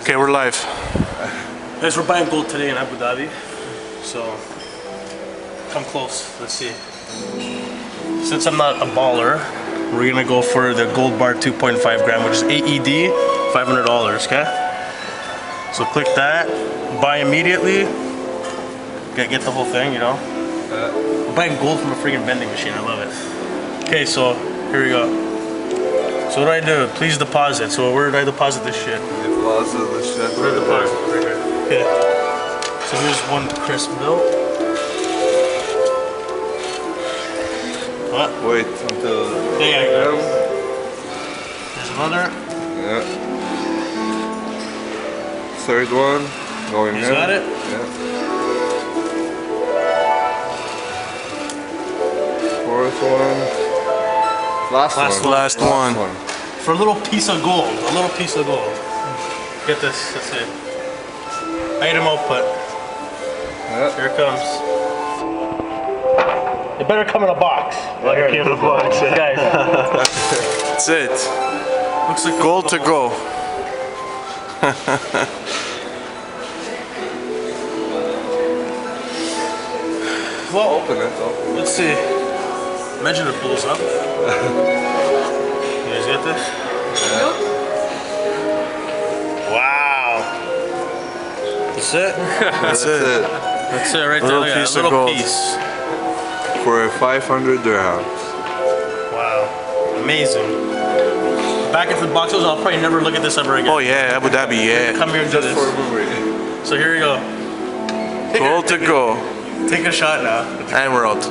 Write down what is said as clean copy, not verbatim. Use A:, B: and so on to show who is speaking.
A: Okay, we're live.
B: Guys, we're buying gold today in Abu Dhabi. So, come close. Let's see. Since I'm not a baller, we're gonna go for the gold bar 2.5 gram, which is AED, $500. Okay. So click that. Buy immediately. Get the whole thing, you know. We're buying gold from a freaking vending machine. I love it. Okay, so here we go. So what do I do? Please deposit. So where did I deposit this shit?
A: Deposit the shit.
B: Where did I deposit? Right here. Okay. So here's one crisp bill. What?
A: Wait until.
B: Yeah. There's another.
A: Yeah. Third one going in.
B: You got it?
A: Yeah. Fourth one. Last one.
B: For a little piece of gold. A little piece of gold. Get this. That's it. Item output.
A: Yep.
B: Here it comes. It better come in a box.
A: Like it came in a box.
B: Guys.
A: That's it.
B: Looks like
A: Gold to go.
B: Well,
A: Open it.
B: let's see. Imagine it pulls up. You guys get this?
A: Yeah.
B: Wow. That's it?
A: That's it.
B: That's it right there.
A: Little
B: Look at
A: piece
B: that.
A: of
B: Little
A: gold.
B: piece.
A: For 500 dirhams.
B: Wow. Amazing. Back into the box. I'll probably never look at this ever again.
A: Oh yeah, Abu Dhabi, yeah.
B: Come here and do
A: Just
B: this.
A: for a movie.
B: So here we go.
A: Gold to go.
B: Take a shot now.
A: And we're out.